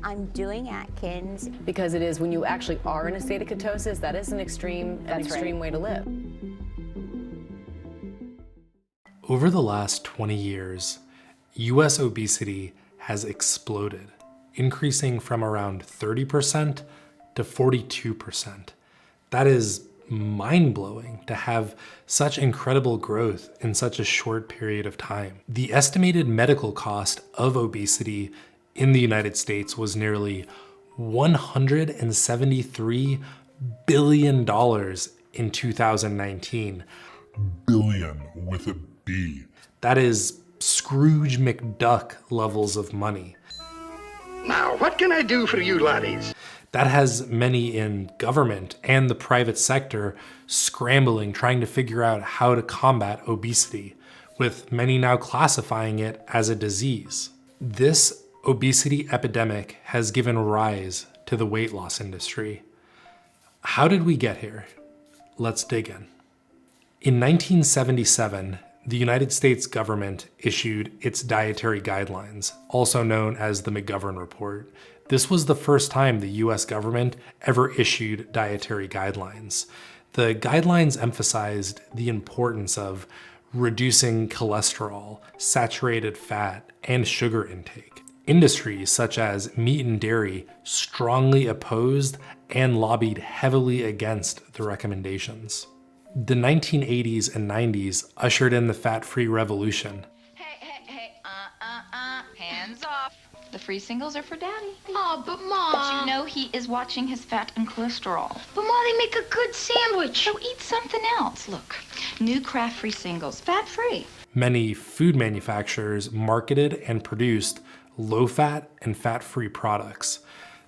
I'm doing Atkins. Because it is, when you actually are in a state of ketosis, that is an extreme way to live. Over the last 20 years, US obesity has exploded, increasing from around 30% to 42%. That is mind-blowing to have such incredible growth in such a short period of time. The estimated medical cost of obesity in the United States was nearly $173 billion in 2019. Billion with a B. That is Scrooge McDuck levels of money. Now, what can I do for you laddies? That has many in government and the private sector scrambling, trying to figure out how to combat obesity, with many now classifying it as a disease. This obesity epidemic has given rise to the weight loss industry. How did we get here? Let's dig in. In 1977, the United States government issued its dietary guidelines, also known as the McGovern Report. This was the first time the US government ever issued dietary guidelines. The guidelines emphasized the importance of reducing cholesterol, saturated fat, and sugar intake. Industries such as meat and dairy strongly opposed and lobbied heavily against the recommendations. The 1980s and 90s ushered in the fat-free revolution. Hey, hands off. The free singles are for Daddy. Oh, but Mom. But you know he is watching his fat and cholesterol. But Mom, they make a good sandwich. So eat something else. Look, new craft free singles, fat-free. Many food manufacturers marketed and produced low-fat and fat-free products.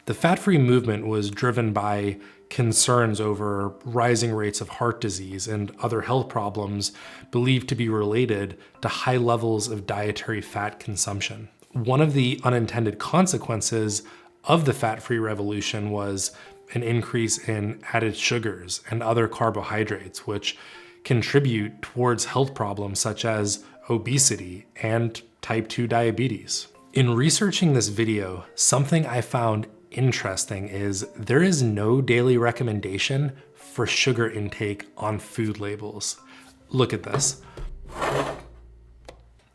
The fat-free movement was driven by concerns over rising rates of heart disease and other health problems believed to be related to high levels of dietary fat consumption. One of the unintended consequences of the fat-free revolution was an increase in added sugars and other carbohydrates, which contribute towards health problems such as obesity and type 2 diabetes. In researching this video, something I found interesting is there is no daily recommendation for sugar intake on food labels. Look at this.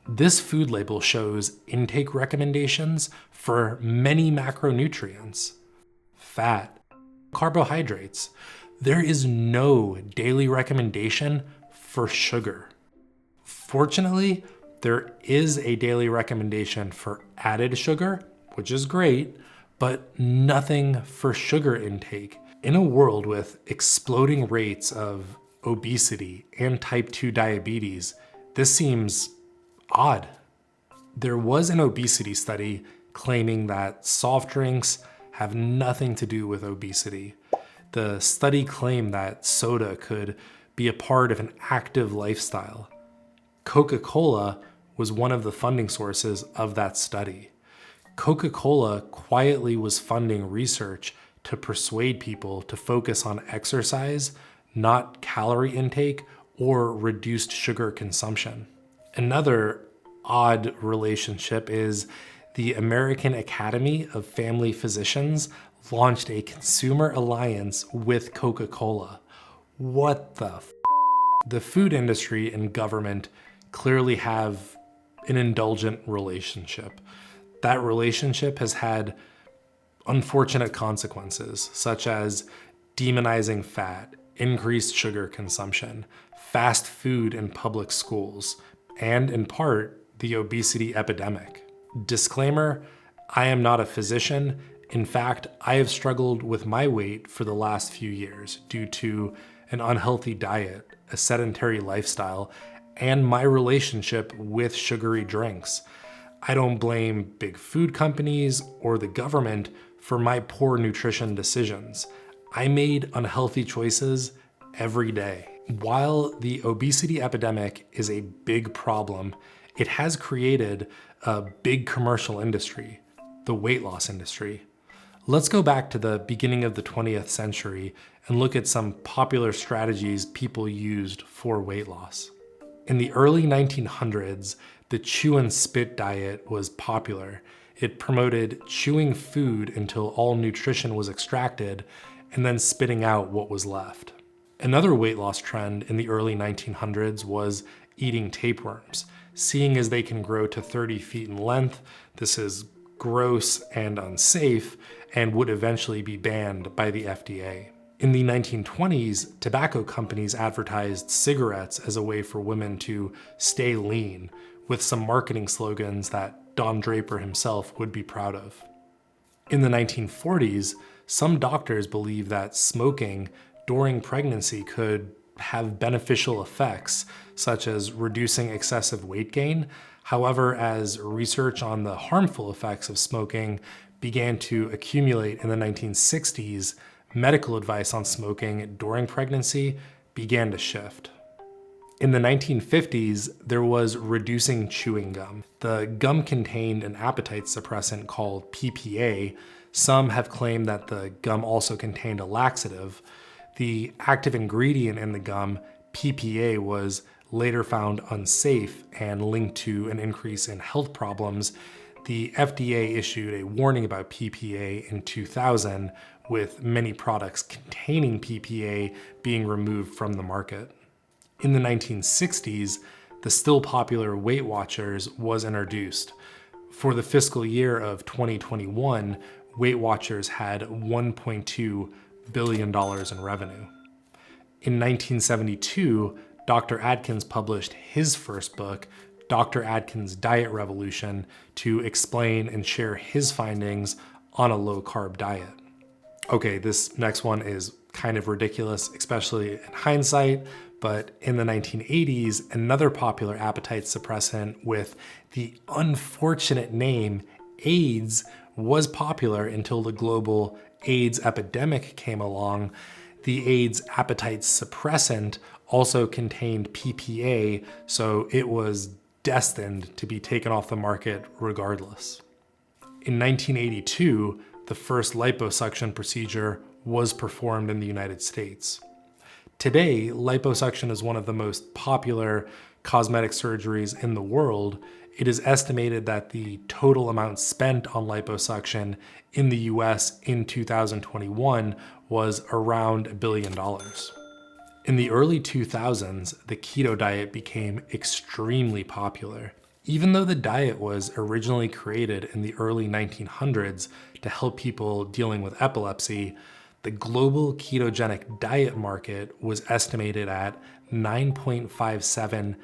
This food label shows intake recommendations for many macronutrients, fat, carbohydrates. There is no daily recommendation for sugar. Fortunately, there is a daily recommendation for added sugar, which is great, but nothing for sugar intake. In a world with exploding rates of obesity and type 2 diabetes, this seems odd. There was an obesity study claiming that soft drinks have nothing to do with obesity. The study claimed that soda could be a part of an active lifestyle. Coca-Cola was one of the funding sources of that study. Coca-Cola quietly was funding research to persuade people to focus on exercise, not calorie intake or reduced sugar consumption. Another odd relationship is the American Academy of Family Physicians launched a consumer alliance with Coca-Cola. What the f***? The food industry and government clearly have an indulgent relationship. That relationship has had unfortunate consequences, such as demonizing fat, increased sugar consumption, fast food in public schools, and in part, the obesity epidemic. Disclaimer, I am not a physician. In fact, I have struggled with my weight for the last few years due to an unhealthy diet, a sedentary lifestyle, and my relationship with sugary drinks. I don't blame big food companies or the government for my poor nutrition decisions. I made unhealthy choices every day. While the obesity epidemic is a big problem, it has created a big commercial industry, the weight loss industry. Let's go back to the beginning of the 20th century and look at some popular strategies people used for weight loss. In the early 1900s, the chew and spit diet was popular. It promoted chewing food until all nutrition was extracted and then spitting out what was left. Another weight loss trend in the early 1900s was eating tapeworms. Seeing as they can grow to 30 feet in length, this is gross and unsafe and would eventually be banned by the FDA. In the 1920s, tobacco companies advertised cigarettes as a way for women to stay lean, with some marketing slogans that Don Draper himself would be proud of. In the 1940s, some doctors believed that smoking during pregnancy could have beneficial effects, such as reducing excessive weight gain. However, as research on the harmful effects of smoking began to accumulate in the 1960s, medical advice on smoking during pregnancy began to shift. In the 1950s, there was reducing chewing gum. The gum contained an appetite suppressant called PPA. Some have claimed that the gum also contained a laxative. The active ingredient in the gum, PPA, was later found unsafe and linked to an increase in health problems. The FDA issued a warning about PPA in 2000, with many products containing PPA being removed from the market. In the 1960s, the still popular Weight Watchers was introduced. For the fiscal year of 2021, Weight Watchers had $1.2 billion in revenue. In 1972, Dr. Atkins published his first book, Dr. Atkins Diet Revolution, to explain and share his findings on a low-carb diet. Okay, this next one is kind of ridiculous, especially in hindsight, but in the 1980s, another popular appetite suppressant with the unfortunate name Ayds was popular until the global AIDS epidemic came along. The Ayds appetite suppressant also contained PPA, so it was destined to be taken off the market regardless. In 1982, the first liposuction procedure was performed in the United States. Today, liposuction is one of the most popular cosmetic surgeries in the world. It is estimated that the total amount spent on liposuction in the US in 2021 was around $1 billion. In the early 2000s, the keto diet became extremely popular. Even though the diet was originally created in the early 1900s to help people dealing with epilepsy, the global ketogenic diet market was estimated at $9.57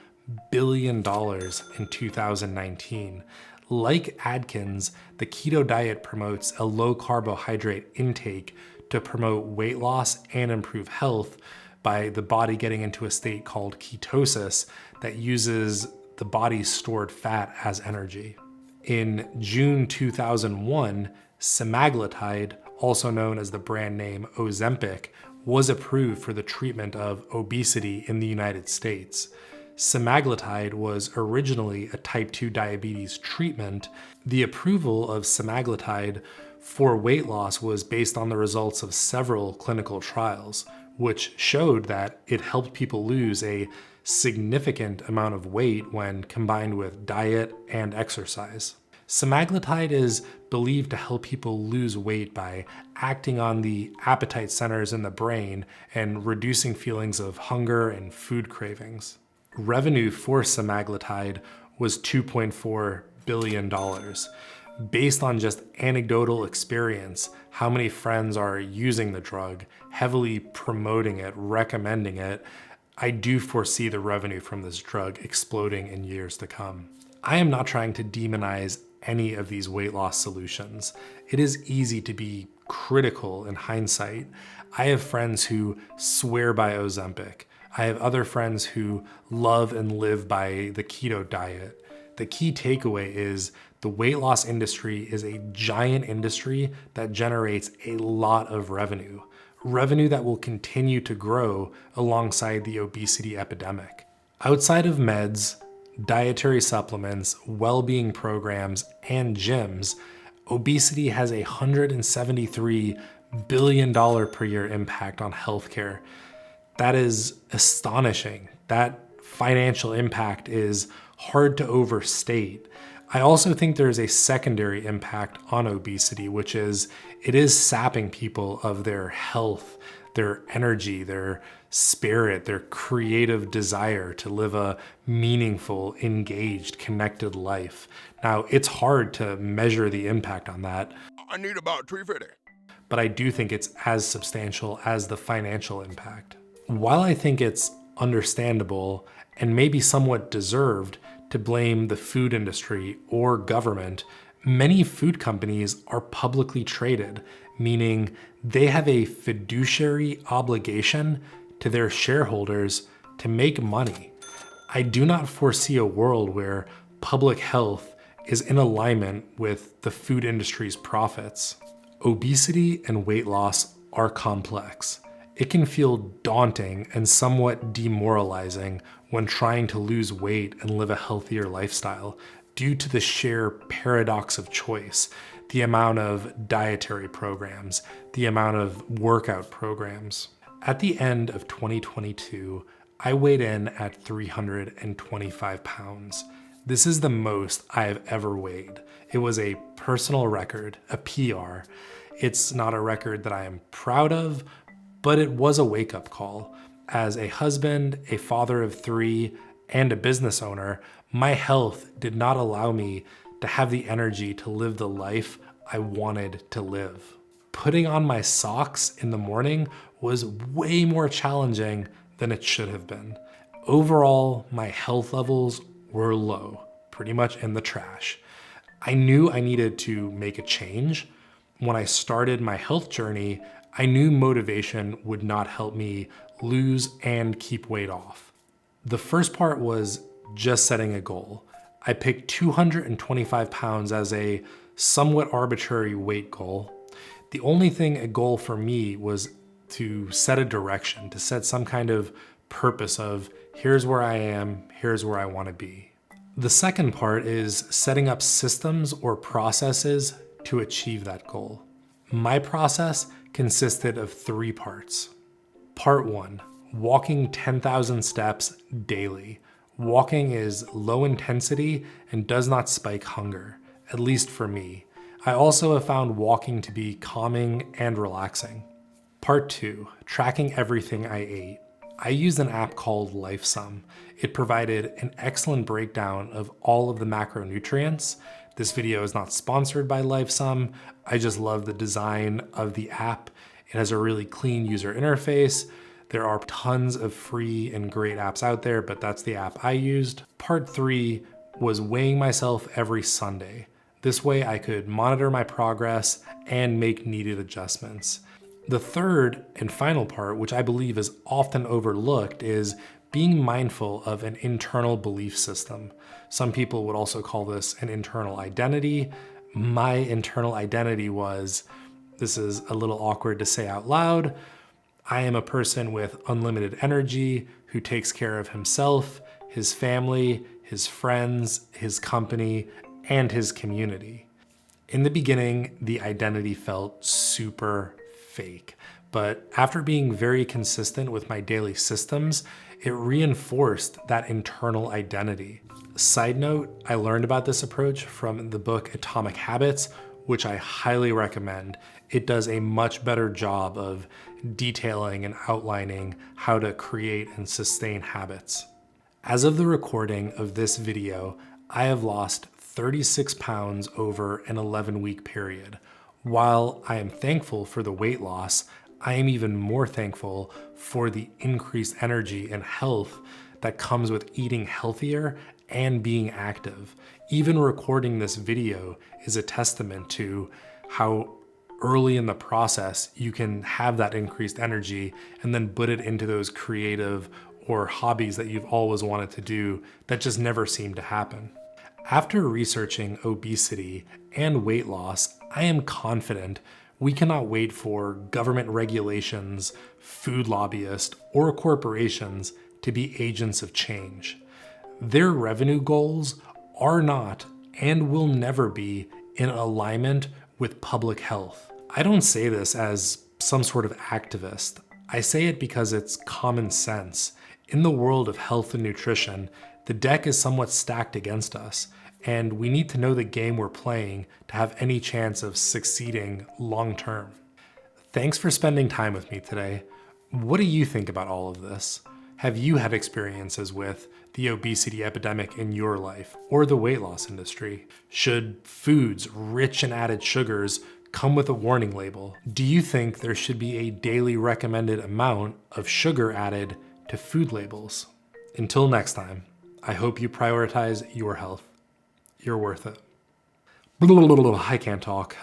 billion in 2019. Like Atkins, the keto diet promotes a low carbohydrate intake to promote weight loss and improve health by the body getting into a state called ketosis that uses the body's stored fat as energy. In June 2001, Semaglutide, also known as the brand name Ozempic, was approved for the treatment of obesity in the United States. Semaglutide was originally a type 2 diabetes treatment. The approval of semaglutide for weight loss was based on the results of several clinical trials, which showed that it helped people lose a significant amount of weight when combined with diet and exercise. Semaglutide is believed to help people lose weight by acting on the appetite centers in the brain and reducing feelings of hunger and food cravings. Revenue for semaglutide was $2.4 billion. Based on just anecdotal experience, how many friends are using the drug, heavily promoting it, recommending it, I do foresee the revenue from this drug exploding in years to come. I am not trying to demonize any of these weight loss solutions. It is easy to be critical in hindsight. I have friends who swear by Ozempic. I have other friends who love and live by the keto diet. The key takeaway is the weight loss industry is a giant industry that generates a lot of revenue that will continue to grow alongside the obesity epidemic. Outside of meds, dietary supplements, well-being programs, and gyms, obesity has a $173 billion per year impact on healthcare. That is astonishing. That financial impact is hard to overstate. I also think there is a secondary impact on obesity, which is it is sapping people of their health, their energy, their spirit, their creative desire to live a meaningful, engaged, connected life. Now, it's hard to measure the impact on that. I need about 350. But I do think it's as substantial as the financial impact. While I think it's understandable and maybe somewhat deserved to blame the food industry or government, many food companies are publicly traded, meaning they have a fiduciary obligation to their shareholders to make money. I do not foresee a world where public health is in alignment with the food industry's profits. Obesity and weight loss are complex. It can feel daunting and somewhat demoralizing when trying to lose weight and live a healthier lifestyle due to the sheer paradox of choice, the amount of dietary programs, the amount of workout programs. At the end of 2022, I weighed in at 325 pounds. This is the most I have ever weighed. It was a personal record, a PR. It's not a record that I am proud of, but it was a wake-up call. As a husband, a father of 3, and a business owner, my health did not allow me to have the energy to live the life I wanted to live. Putting on my socks in the morning was way more challenging than it should have been. Overall, my health levels were low, pretty much in the trash. I knew I needed to make a change. When I started my health journey, I knew motivation would not help me lose and keep weight off. The first part was just setting a goal. I picked 225 pounds as a somewhat arbitrary weight goal. The only thing a goal for me was to set a direction, to set some kind of purpose of here's where I am, here's where I want to be. The second part is setting up systems or processes to achieve that goal. My process consisted of 3 parts. Part 1, walking 10,000 steps daily. Walking is low intensity and does not spike hunger, at least for me. I also have found walking to be calming and relaxing. Part 2, tracking everything I ate. I used an app called LifeSum. It provided an excellent breakdown of all of the macronutrients. This video is not sponsored by LifeSum. I just love the design of the app. It has a really clean user interface. There are tons of free and great apps out there, but that's the app I used. Part 3 was weighing myself every Sunday. This way I could monitor my progress and make needed adjustments. The third and final part, which I believe is often overlooked, is being mindful of an internal belief system. Some people would also call this an internal identity. My internal identity was, this is a little awkward to say out loud, I am a person with unlimited energy who takes care of himself, his family, his friends, his company, and his community. In the beginning, the identity felt super fake, but after being very consistent with my daily systems, it reinforced that internal identity. Side note, I learned about this approach from the book Atomic Habits, which I highly recommend. It does a much better job of detailing and outlining how to create and sustain habits. As of the recording of this video, I have lost 36 pounds over an 11-week period. While I am thankful for the weight loss, I am even more thankful for the increased energy and health that comes with eating healthier and being active. Even recording this video is a testament to how early in the process you can have that increased energy and then put it into those creative or hobbies that you've always wanted to do that just never seem to happen. After researching obesity and weight loss, I am confident we cannot wait for government regulations, food lobbyists, or corporations to be agents of change. Their revenue goals are not and will never be in alignment with public health. I don't say this as some sort of activist. I say it because it's common sense. In the world of health and nutrition, the deck is somewhat stacked against us, and we need to know the game we're playing to have any chance of succeeding long term. Thanks for spending time with me today. What do you think about all of this? Have you had experiences with the obesity epidemic in your life or the weight loss industry? Should foods rich in added sugars come with a warning label? Do you think there should be a daily recommended amount of sugar added to food labels? Until next time, I hope you prioritize your health. You're worth it. I can't talk.